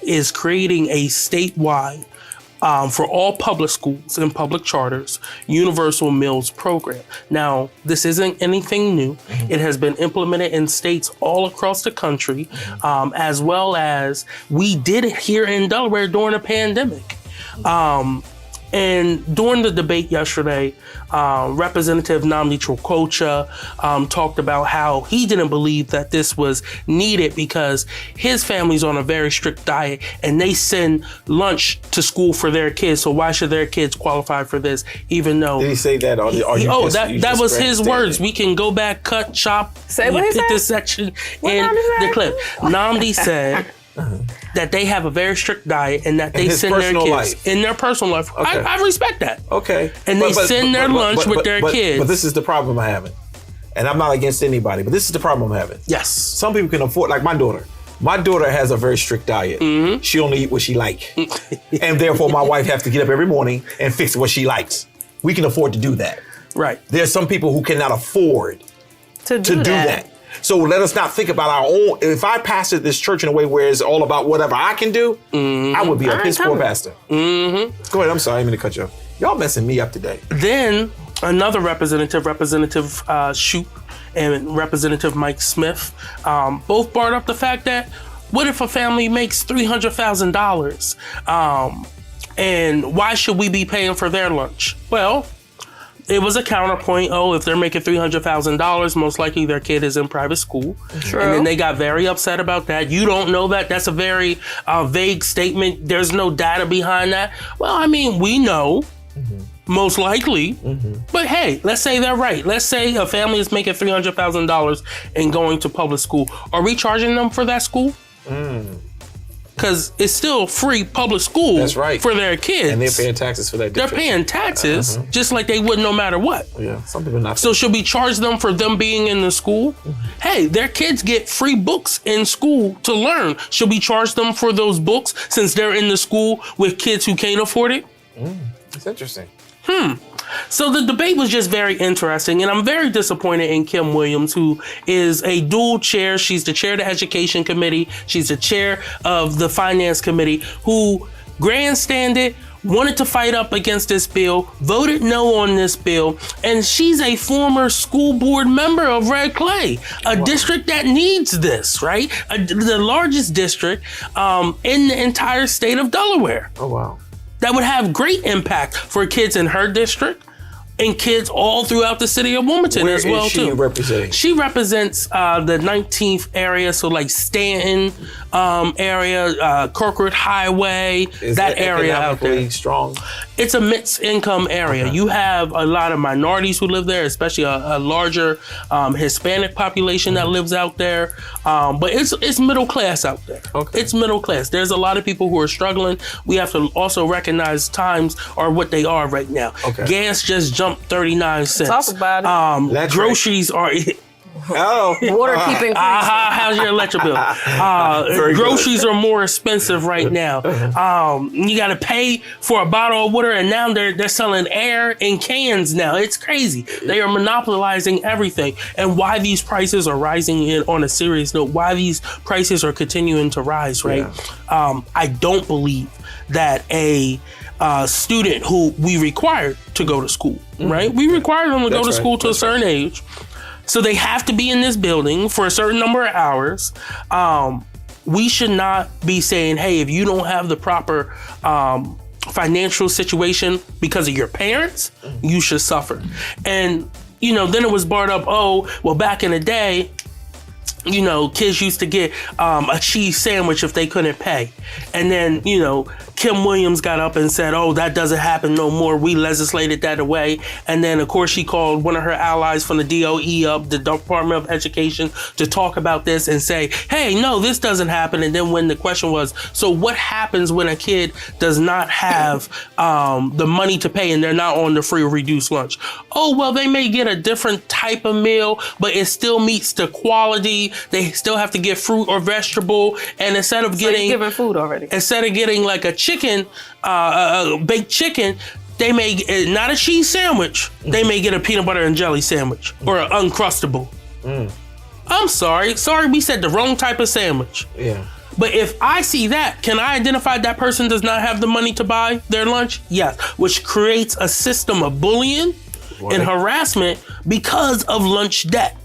Is creating a statewide for all public schools and public charters, universal meals program. Now, this isn't anything new. It has been implemented in states all across the country, as well as we did it here in Delaware during the pandemic. And during the debate yesterday, Representative Namdi Trokocha talked about how he didn't believe that this was needed because his family's on a very strict diet and they send lunch to school for their kids. So why should their kids qualify for this, even though... Did he say that? That was his words. We can go back, cut, chop, say what he said? this section in the clip. Namdi said... that they have a very strict diet and that they send their kids in their personal life. Okay. I respect that. Okay. And they send their lunch with their kids. But this is the problem I'm having. And I'm not against anybody, but this is the problem I'm having. Yes. Some people can afford, like my daughter. My daughter has a very strict diet. She only eat what she like. And therefore my wife has to get up every morning and fix what she likes. We can afford to do that. Right. There's some people who cannot afford to do that. So let us not think about our own. If I pastored this church in a way where it's all about whatever I can do, I would be a piss poor pastor. Go ahead. I'm sorry. I didn't mean to cut you off. Y'all messing me up today. Then another Representative Shoup and Representative Mike Smith, both brought up the fact that what if a family makes $300,000? And why should we be paying for their lunch? Well, it was a counterpoint. Oh, if they're making $300,000, most likely their kid is in private school. True. And then they got very upset about that. You don't know that. That's a very vague statement. There's no data behind that. Well, I mean, we know, most likely. But hey, let's say they're right. Let's say a family is making $300,000 and going to public school. Are we charging them for that school? Because it's still free public school. That's right. For their kids. And they're paying taxes for that. They're paying taxes just like they would no matter what. Yeah, some people not. So should we charge them for them being in the school? Hey, their kids get free books in school to learn. Should we charge them for those books since they're in the school with kids who can't afford it? That's interesting. So the debate was just very interesting, and I'm very disappointed in Kim Williams, who is a dual chair. She's the chair of the Education Committee. She's the chair of the Finance Committee, who grandstanded wanted to fight up against this bill, voted no on this bill, and she's a former school board member of Red Clay, a district that needs this, right? The largest district in the entire state of Delaware. Oh, wow. That would have great impact for kids in her district and kids all throughout the city of Wilmington as well, too. Where is she representing? She represents the 19th area, so like Stanton area, Corcoran Highway, Is that it area out there. economically strong? It's a mixed income area. Okay. You have a lot of minorities who live there, especially a larger Hispanic population that lives out there. But it's middle class out there. Okay. It's middle class. There's a lot of people who are struggling. We have to also recognize times are what they are right now. Okay. Gas just jumped 39 cents. Talk about it. That's Groceries are... Oh. Water keeping. How's your electric bill? Groceries are more expensive right now. You got to pay for a bottle of water, and now they're selling air in cans now. It's crazy. They are monopolizing everything. And why these prices are rising on a serious note, why these prices are continuing to rise, right? Yeah. I don't believe that a student who we required to go to school, right? We require them to go to school to a certain age. So they have to be in this building for a certain number of hours. We should not be saying, hey, if you don't have the proper financial situation because of your parents, you should suffer. And, then it was brought up, back in the day, kids used to get a cheese sandwich if they couldn't pay. And then, Kim Williams got up and said, that doesn't happen no more. We legislated that away. And then, of course, she called one of her allies from the DOE up, the Department of Education, to talk about this and say, hey, no, this doesn't happen. And then when the question was, so what happens when a kid does not have the money to pay and they're not on the free or reduced lunch? They may get a different type of meal, but it still meets the quality. They still have to get fruit or vegetable. And instead of giving food already. Instead of getting like a chicken, baked chicken, they may get, not a cheese sandwich. They may get a peanut butter and jelly sandwich or an Uncrustable. I'm sorry, we said the wrong type of sandwich. Yeah. But if I see that, can I identify that person does not have the money to buy their lunch? Yes, which creates a system of bullying and harassment because of lunch debt.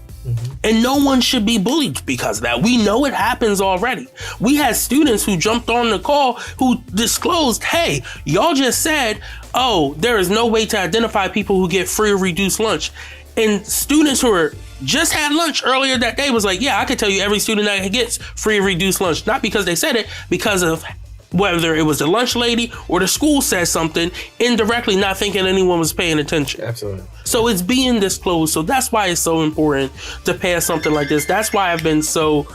And no one should be bullied because of that. We know it happens already. We had students who jumped on the call who disclosed, hey, y'all just said, there is no way to identify people who get free or reduced lunch. And students who just had lunch earlier that day was like, yeah, I could tell you every student that gets free or reduced lunch. Not because they said it, because of whether it was the lunch lady or the school said something indirectly, not thinking anyone was paying attention. Absolutely. So it's being disclosed. So that's why it's so important to pass something like this. That's why I've been so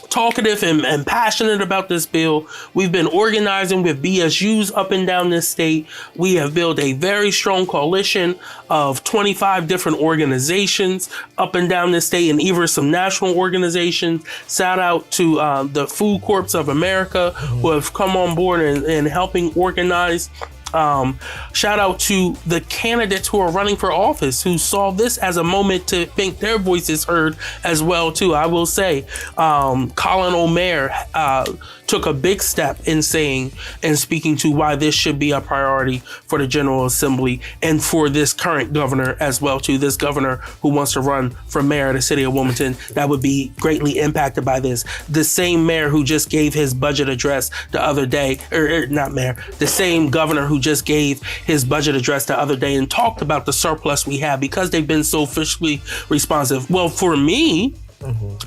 talkative and passionate about this bill. We've been organizing with BSUs up and down this state. We have built a very strong coalition of 25 different organizations up and down this state, and even some national organizations. Shout out to the Food Corps of America who have come on board and helping organize. Shout out to the candidates who are running for office who saw this as a moment to think their voices heard as well too. I will say, Colin O'Mare took a big step in saying and speaking to why this should be a priority for the General Assembly and for this current governor as well too. This governor who wants to run for mayor of the city of Wilmington that would be greatly impacted by this. The same mayor who just gave his budget address the other day, or not mayor, the same governor who just gave his budget address the other day and talked about the surplus we have because they've been so fiscally responsive. Well, for me,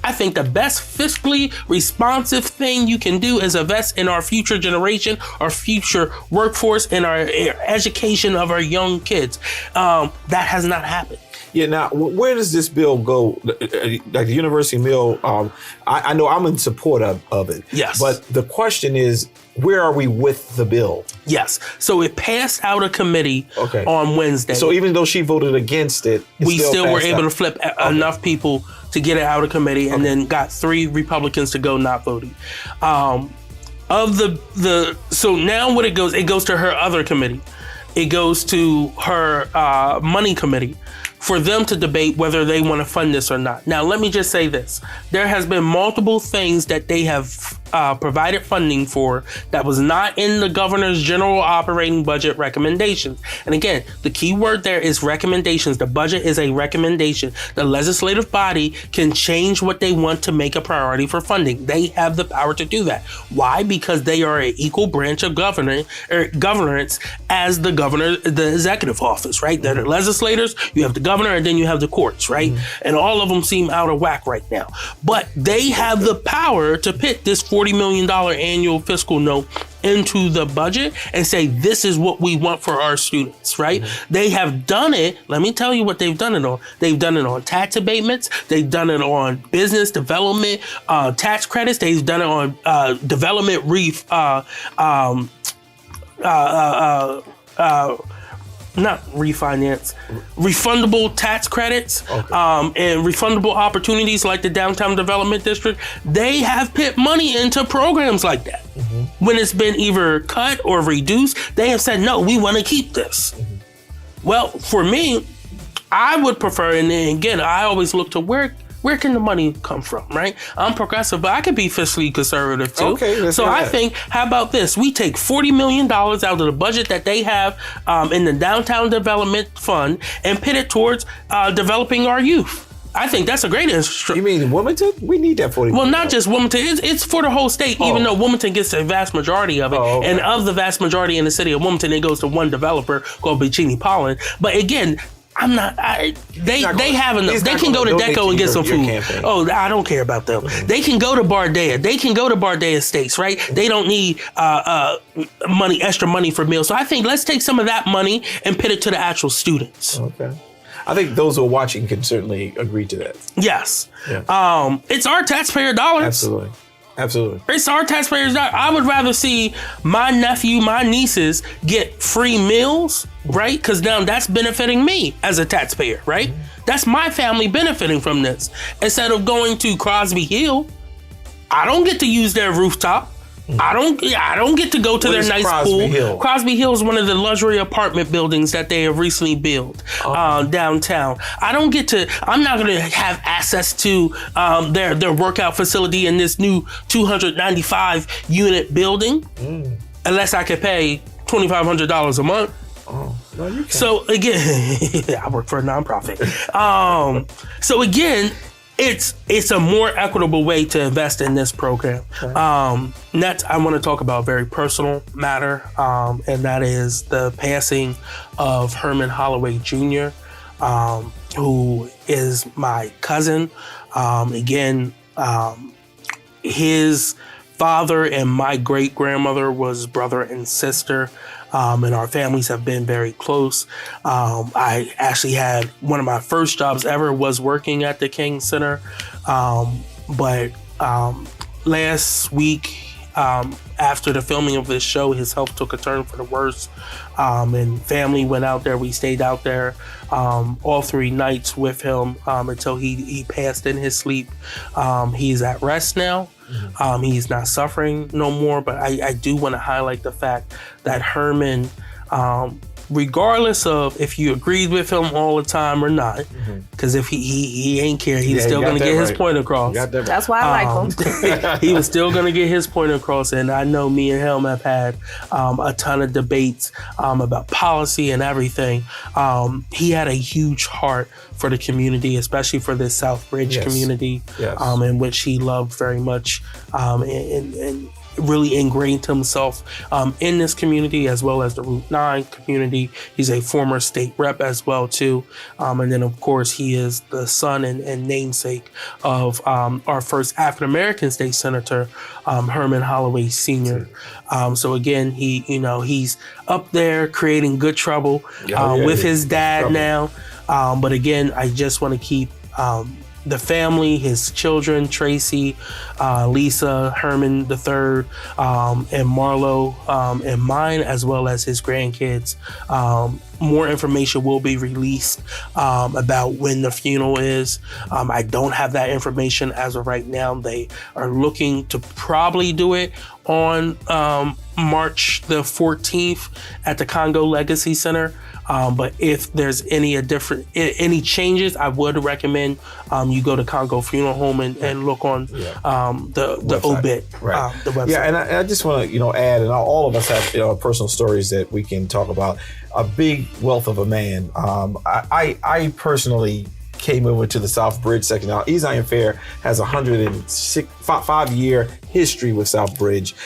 I think the best fiscally responsive thing you can do is invest in our future generation, our future workforce, and our education of our young kids. That has not happened. Yeah. Now, where does this bill go? Like the university mill, I know I'm in support of it. Yes. But the question is, where are we with the bill? Yes. So it passed out of committee on Wednesday. So even though she voted against it, we still were able to flip enough people to get it out of committee, and then got 3 Republicans to go not voting. So now what it goes to her other committee. It goes to her money committee for them to debate whether they want to fund this or not. Now, let me just say this. There has been multiple things that they have provided funding for that was not in the governor's general operating budget recommendations. And again, the key word there is recommendations. The budget is a recommendation. The legislative body can change what they want to make a priority for funding. They have the power to do that. Why? Because they are an equal branch of governance as the executive office, right? They're the legislators, you have the governor, and then you have the courts, right? And all of them seem out of whack right now. But they have the power to put this $40 million annual fiscal note into the budget and say, this is what we want for our students, right? They have done it. Let me tell you what they've done it on. They've done it on tax abatements. They've done it on business development, tax credits. They've done it on development not refinance, refundable tax credits, and refundable opportunities like the Downtown Development District. They have put money into programs like that. When it's been either cut or reduced, they have said, no, we want to keep this. Well, for me, I would prefer, and again, I always look to where can the money come from, right? I'm progressive, but I could be fiscally conservative too. Okay, so I think, how about this? We take $40 million out of the budget that they have in the Downtown Development Fund and put it towards developing our youth. I think that's a great instrument. You mean Wilmington? We need that $40 million. Well, not just Wilmington. It's for the whole state, even though Wilmington gets the vast majority of it. And of the vast majority in the city of Wilmington, it goes to one developer called Bikini Pollen. But again, they have enough. They can go to Deco and get some food. Campaign. Oh, I don't care about them. They can go to Bardea. They can go to Bardea Estates, right? They don't need extra money for meals. So I think let's take some of that money and put it to the actual students. Okay. I think those who are watching can certainly agree to that. Yes. Yeah. It's our taxpayer dollars. Absolutely. It's our taxpayers' dollars. I would rather see my nephew, my nieces get free meals, right? Because now that's benefiting me as a taxpayer, right? That's my family benefiting from this. Instead of going to Crosby Hill, I don't get to use their rooftop. I don't get to go to their nice pool. Hill? Crosby Hill is one of the luxury apartment buildings that they have recently built downtown. I'm not going to have access to their workout facility in this new 295 unit building unless I could pay $2,500 a month. No, you can't. So again, I work for a nonprofit. So again, it's a more equitable way to invest in this program. Okay. Next, I want to talk about a very personal matter, and that is the passing of Herman Holloway Jr., who is my cousin. His father and my great-grandmother was brother and sister. And our families have been very close. I actually had one of my first jobs ever was working at the King Center. But last week, after the filming of this show, his health took a turn for the worse. And family went out there. We stayed out there all 3 nights with him until he passed in his sleep. He's at rest now. He's not suffering no more, but I do want to highlight the fact that Herman, regardless of if you agreed with him all the time or not, because if he ain't care, he's still going to get his point across. That's why I like him. He was still going to get his point across, and I know me and him have had a ton of debates about policy and everything. He had a huge heart for the community, especially for this Southbridge community, in which he loved very much, and really ingrained himself in this community as well as the Route 9 community. He's a former state rep as well too. And then of course he is the son and namesake of our first African-American state senator, Herman Holloway Sr. So again, he's up there creating good trouble with his dad now. But again, I just want to keep the family, his children, Tracy, Lisa, Herman III, and Marlo, and mine, as well as his grandkids. More information will be released about when the funeral is. I don't have that information as of right now. They are looking to probably do it on March the 14th at the Congo Legacy Center. But if there's any changes, I would recommend you go to Congo Funeral Home and look on the obit, right. The website. Yeah, and I just want to add, and all of us have personal stories that we can talk about. A big wealth of a man. I personally came over to the South Bridge section. Now, East Zion Fair has a 105-year history with South Bridge.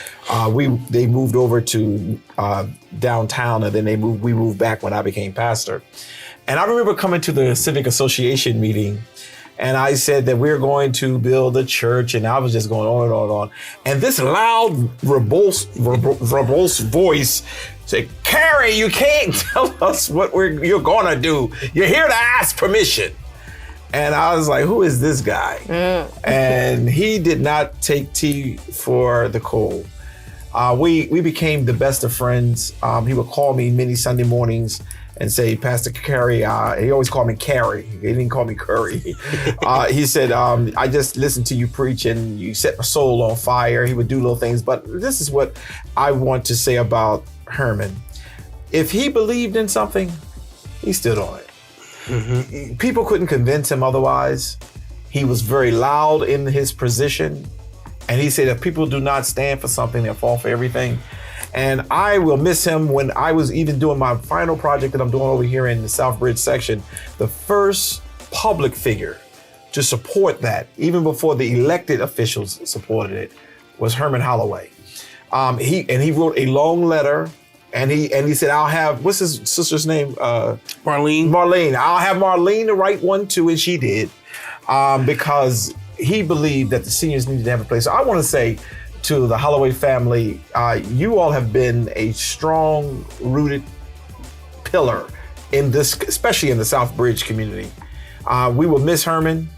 They moved over to downtown, and then we moved back when I became pastor. And I remember coming to the Civic Association meeting, and I said that we're going to build a church, and I was just going on and on and on. And this loud, verbose voice said, "Carrie, you can't tell us what you're gonna do. You're here to ask permission." And I was like, who is this guy? And he did not take tea for the cold. We became the best of friends. He would call me many Sunday mornings and say, "Pastor Carrie," he always called me Carrie. He didn't call me Curry. He said, "I just listened to you preach and you set my soul on fire." He would do little things. But this is what I want to say about Herman. If he believed in something, he stood on it. Mm-hmm. People couldn't convince him otherwise. He was very loud in his position. And he said, if people do not stand for something, they'll fall for everything. And I will miss him. When I was even doing my final project that I'm doing over here in the South Bridge section, the first public figure to support that, even before the elected officials supported it, was Herman Holloway. He wrote a long letter. And he said, "I'll have," what's his sister's name? Marlene. "I'll have Marlene to write one too," and she did, because he believed that the seniors needed to have a place. So I want to say to the Holloway family, you all have been a strong rooted pillar in this, especially in the South Bridge community. We will miss Herman.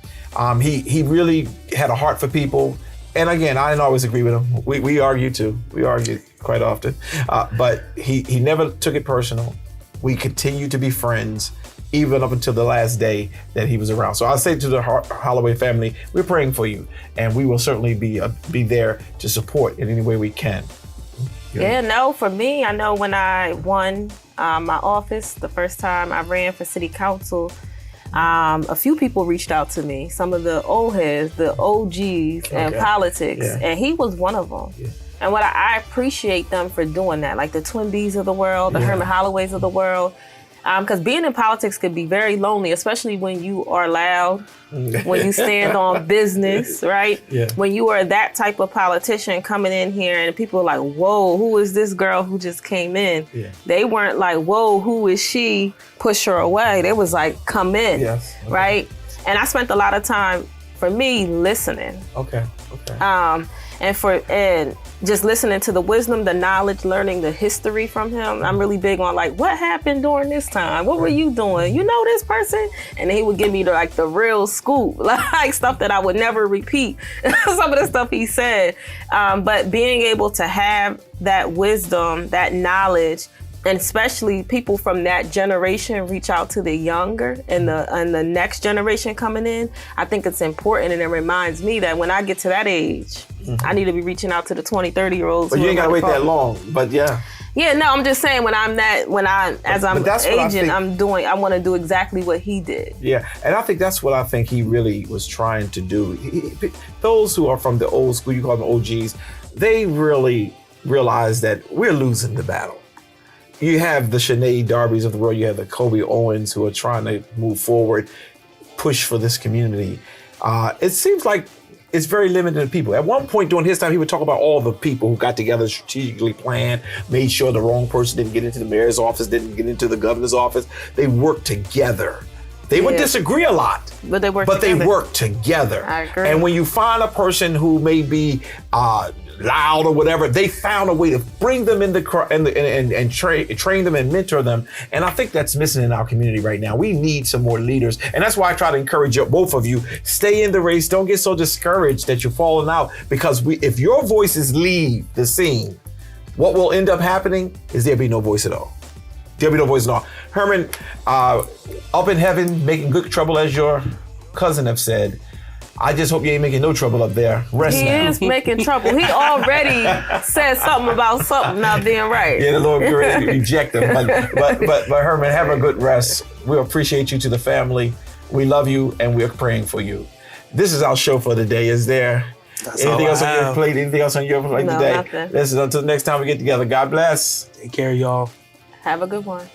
He really had a heart for people. And again, I didn't always agree with him. We argue too. We argue quite often. But he never took it personal. We continue to be friends, even up until the last day that he was around. So I'll say to the Holloway family, we're praying for you. And we will certainly be there to support in any way we can. Yeah, no, for me, I know when I won my office, the first time I ran for city council, a few people reached out to me, some of the old heads, the OGs in politics, and he was one of them. Yeah. And what I appreciate them for doing that, like the Twin Bs of the world, the Herman Holloways of the world, because being in politics could be very lonely, especially when you are loud, when you stand on business, right? Yeah. When you are that type of politician coming in here and people are like, "Whoa, who is this girl who just came in?" Yeah. They weren't like, "Whoa, who is she?" Push her away. They was like, "Come in," right? And I spent a lot of time, for me, listening. Okay. And just listening to the wisdom, the knowledge, learning the history from him. I'm really big on like, what happened during this time? What were you doing? You know this person? And he would give me the real scoop, like stuff that I would never repeat. Some of the stuff he said. But being able to have that wisdom, that knowledge, and especially people from that generation reach out to the younger and the next generation coming in, I think it's important. And it reminds me that when I get to that age, I need to be reaching out to the 20, 30-year-olds. But you ain't got to wait that long, but yeah. Yeah, no, I'm just saying as I'm aging, I want to do exactly what he did. Yeah, and I think that's what I think he really was trying to do. Those who are from the old school, you call them OGs, they really realize that we're losing the battle. You have the Shané Darbys of the world, you have the Coby Owens who are trying to move forward, push for this community. It seems like it's very limited people. At one point during his time, he would talk about all the people who got together, strategically planned, made sure the wrong person didn't get into the mayor's office, didn't get into the governor's office. They worked together. They would disagree a lot, but they worked together. I agree. And when you find a person who may be loud or whatever, they found a way to bring them in and train them and mentor them. And I think that's missing in our community right now. We need some more leaders. And that's why I try to encourage both of you, stay in the race. Don't get so discouraged that you're falling out, because if your voices leave the scene, what will end up happening is there'll be no voice at all. There'll be no voice at all. Herman, up in heaven, making good trouble, as your cousin have said. I just hope you ain't making no trouble up there. Rest He now. is making trouble. He already said something about something not being right. Yeah, the Lord get ready to reject him. But Herman, have a good rest. We appreciate you to the family. We love you and we're praying for you. This is our show for the day. Is there anything else on your plate? Anything else on your plate today? Nothing. Listen, until next time we get together. God bless. Take care, y'all. Have a good one.